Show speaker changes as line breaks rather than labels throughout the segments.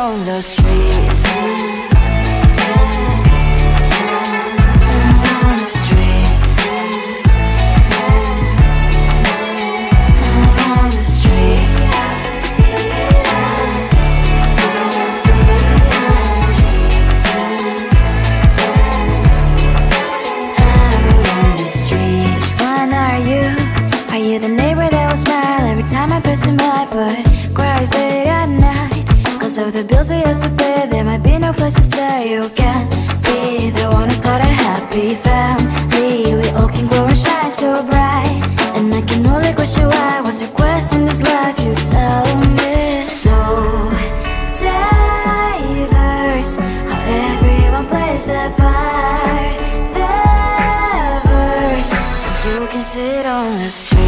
on the streets. On the streets. On the streets. The neighbor that will smile every time I pass him by, but cries late at night. Cause of the bills I used to pay, there might be no place to stay. You can't be the one who's got a happy family. We all can glow and shine so bright, and I can only question why. What's your quest in this life? You tell me. So diverse, how everyone plays their part. Their verse, you can sit on the street.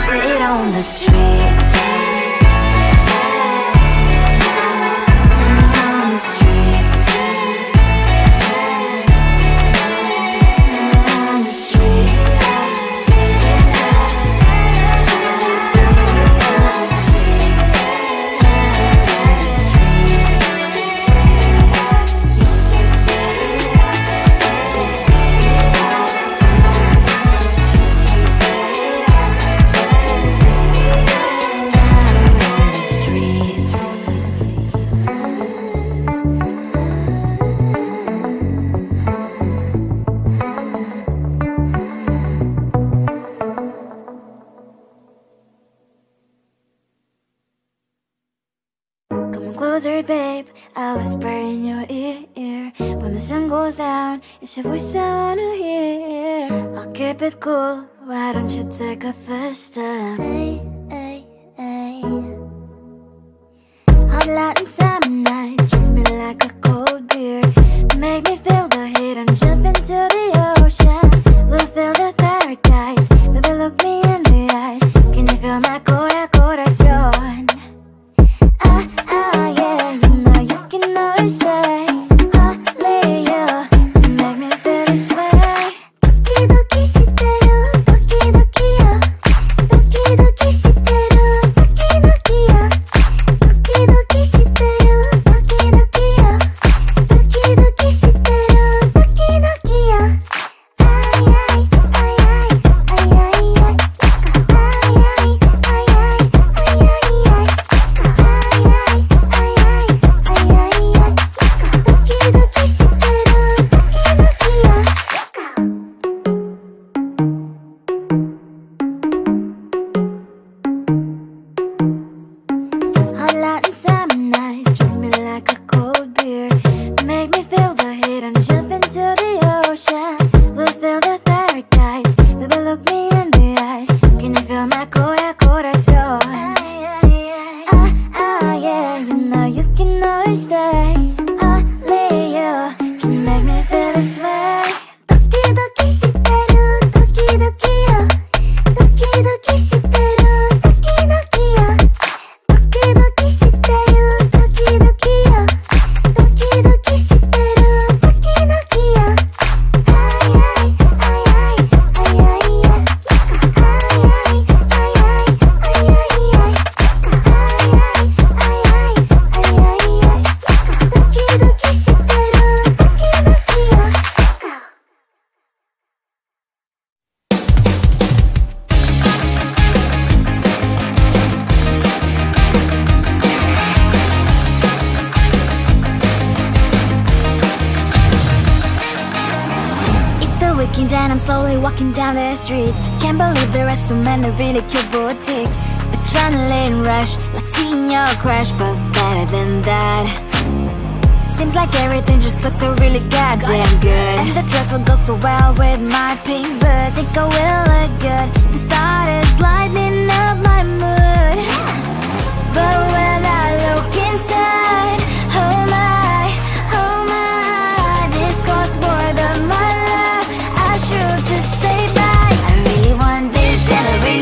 Sit on the streets. On the streets. On the streets. Closer, babe, I'll whisper in your ear. When the sun goes down, it's your voice I wanna hear. I'll keep it cool, why don't you take a first step? Hey, hey, hey. Hot light and summer night, treat me like a cold beer. Make me feel the heat and jump into the ocean. We'll feel the paradise, baby look me in the eyes. Can you feel my corazón? Yeah, you know you can always stay. Only you can make me feel this way. Doki doki shiteru, doki doki yo. Doki doki shiteru, doki doki yo. Doki doki shiteru, doki doki yo. Doki doki shiteru, doki doki yo. Ay ay ay ay ay ay ay. Ay ay ay ay ay ay. And I'm slowly walking down the streets. Can't believe the rest of men are really cute boutiques. Adrenaline rush, like seeing your crush, but better than that. Seems like everything just looks so really goddamn good. And the dress will go so well with my pink boots. Think I will look good. The start is lighting up my mood. But when I look inside,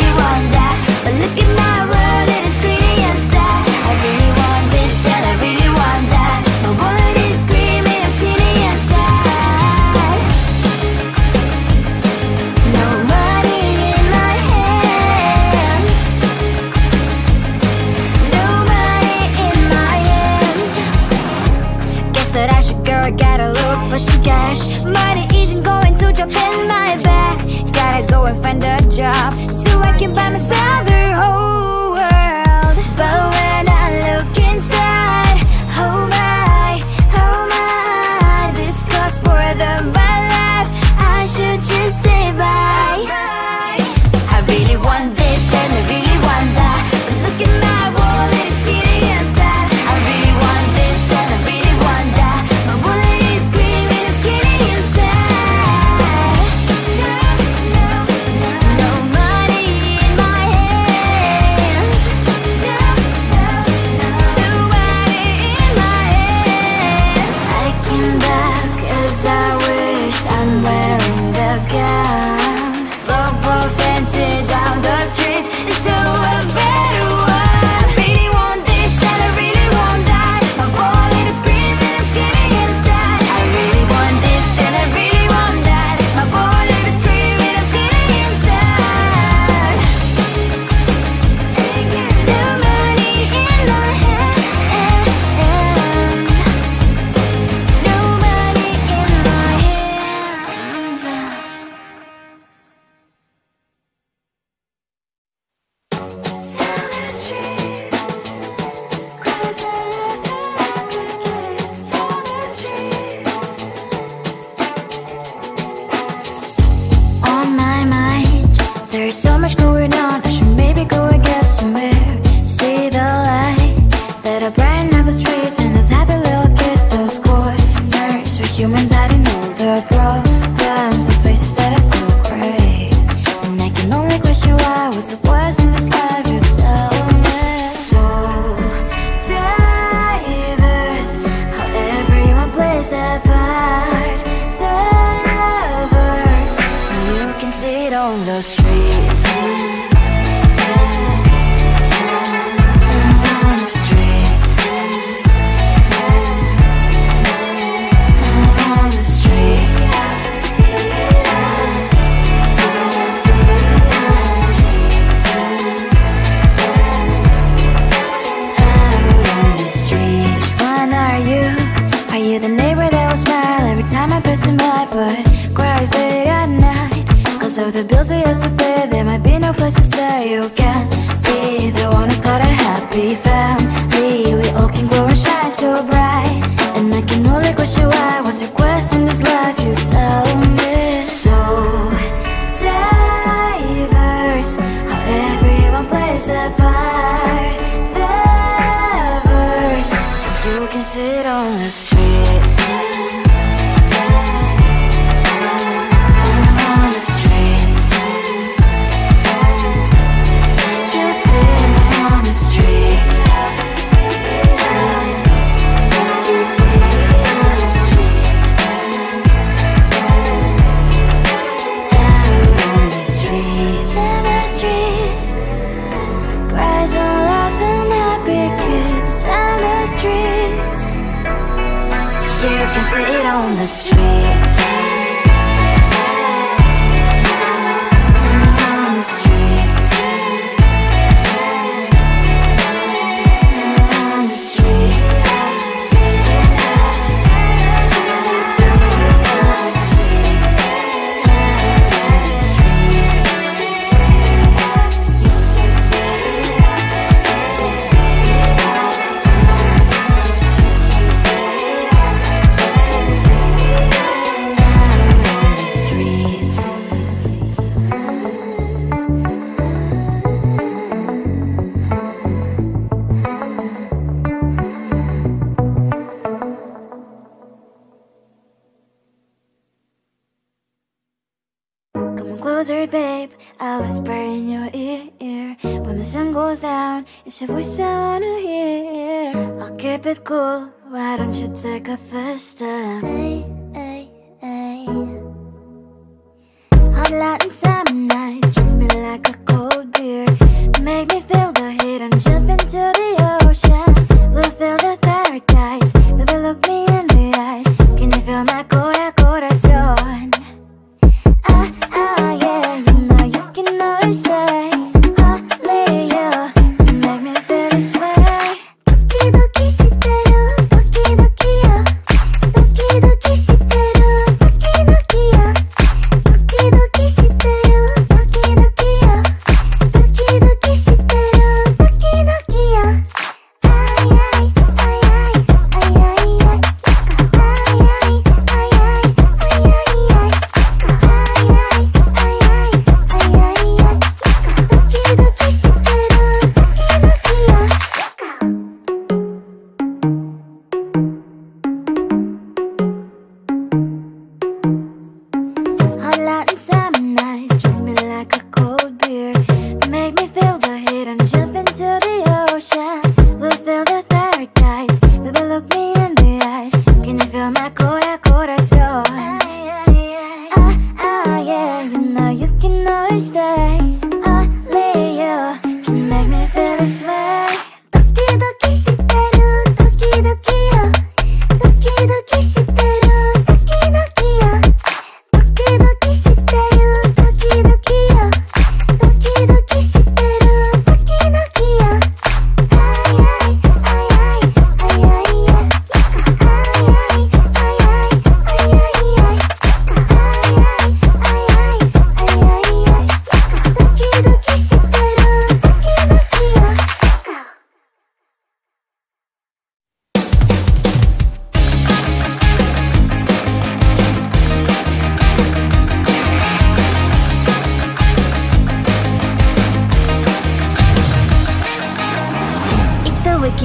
really want that. But look at my world, it is pretty inside. I really want this and I really want that. My wallet is screaming, I'm sitting inside. No money in my hand. No money in my hand. Guess that I should go, I gotta look for some cash. Money isn't going to jump in my bag. Gotta go and find a job so I can buy myself the whole world. But when I look inside, oh my, this costs more than my life. I should just say bye. I really want this and I really want that. But look at my wallet, it's getting inside. I really want this and I really want that. My wallet is screaming, it's getting inside. No money in my hand. No money in my hand. I came back as I wished. I'm wearing the gown. Football fancy down the streets. It's so a better one. I really want this and I really want that. My wallet is screaming, it's getting inside. I really want this and I really want that. My wallet is screaming, it's getting inside. No money in my hand. No money in my hands. On my mind, there's so much going on. I should maybe go and get somewhere. See the lights that are brighten up the streets, and those happy little kids, those corners where humans hiding all their problems, the places that are so great. And I can only question why, what's the worst in this life, you tell me. So diverse, how everyone plays their part. Diverse, you can see it on the streets. On the streets. On the streets. Out on the streets. When are you? Are you the neighbor that will smile every time I pass him by, but cries late at night? Cause of the bills he has to pay, there might be no place to stay. You can be the one who's got a happy family. We all can glow and shine so bright. And I can only question why, what's your quest in this life, you tell me. So diverse, how everyone plays their part. Diverse, you can sit on the streets. On the streets. You sit on the streets. Out on the streets. In the streets. Cries and laughing happy kids. In the streets. You can sit on the streets. On the streets. On the streets. closer, babe, I'll whisper in your ear. When the sun goes down, it's your voice I wanna hear. I'll keep it cool, why don't you take a first step? Hey, hey, hey. Hot light and summer nights, treat me like a cold hit and jump into the ocean. We'll feel the paradise. Baby, look me in the eyes. Can you feel my corazón? Yeah, you know you can always stay. Only you can make me feel this way. 도끼도끼 시대로 도끼도끼야. 도끼도끼 시대로 도끼도끼야. 도끼도끼 시대로 도끼도끼야. 도끼도끼 시대로 도끼도끼야.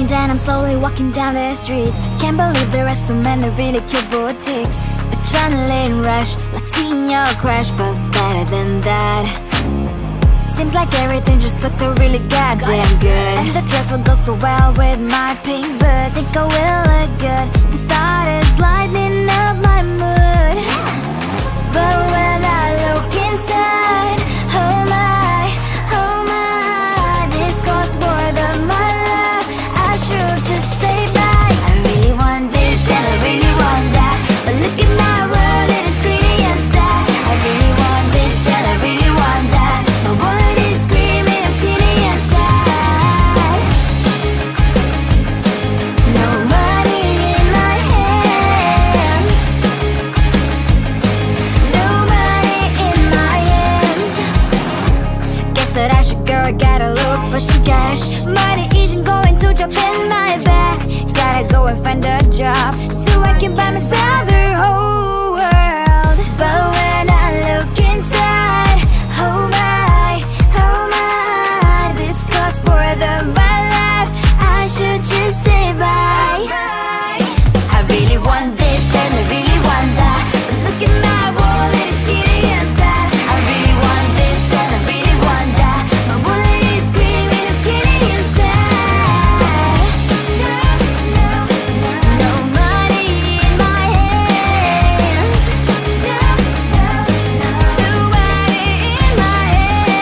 And I'm slowly walking down the streets. Can't believe there are so many really cute boutiques. Adrenaline rush, like seeing your crush, but better than that. Seems like everything just looks so really goddamn good. And the dress will go so well with my pink boots. Think I will look good. The started lighting up my mood. But when I look inside, oh my, this costs more than my love. I should just say bye. I really want this and I really want that, but look at my world, it is greedy and sad. I really want this and I really want that. My wallet is screaming, I'm skinny and sad. No money in my hand. No money in my hand. Guess that I should go, gotta look for some cash. Money isn't going to jump in my back. Gotta go and find a job so I can buy myself the whole world. But when I look inside, oh my, this costs more than my life. I should just say bye. I really want this and I really want that, but look at my wallet, it's skinny and sad. I really want this and I really want that. My wallet is screaming, I'm skinny and sad. No money in my hand. No money in my hand.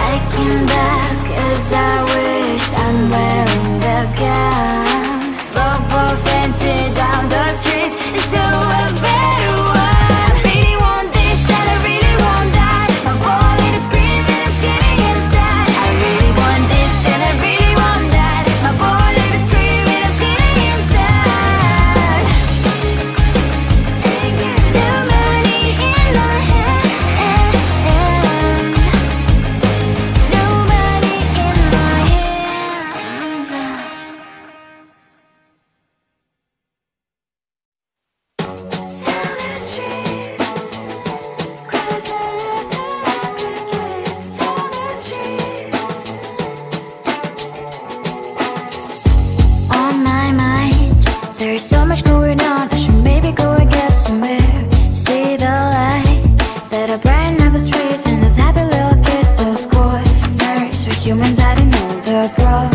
I came back 'cause I wish I'm wearing the gown. Robo fancy down the streets into a better one. I really want this and I really want that. My wallet is screaming, I'm skinny and sad. I really want this and I really want that. My wallet is screaming, I'm skinny and sad. No money in my hand. No money in my hands. Down the street, crossing the crickets. Down the street. On my mind, there's so much going on. I should maybe go and get somewhere. See the lights that are brighten up the streets, and those happy little kids, those corners where humans hiding all the problems.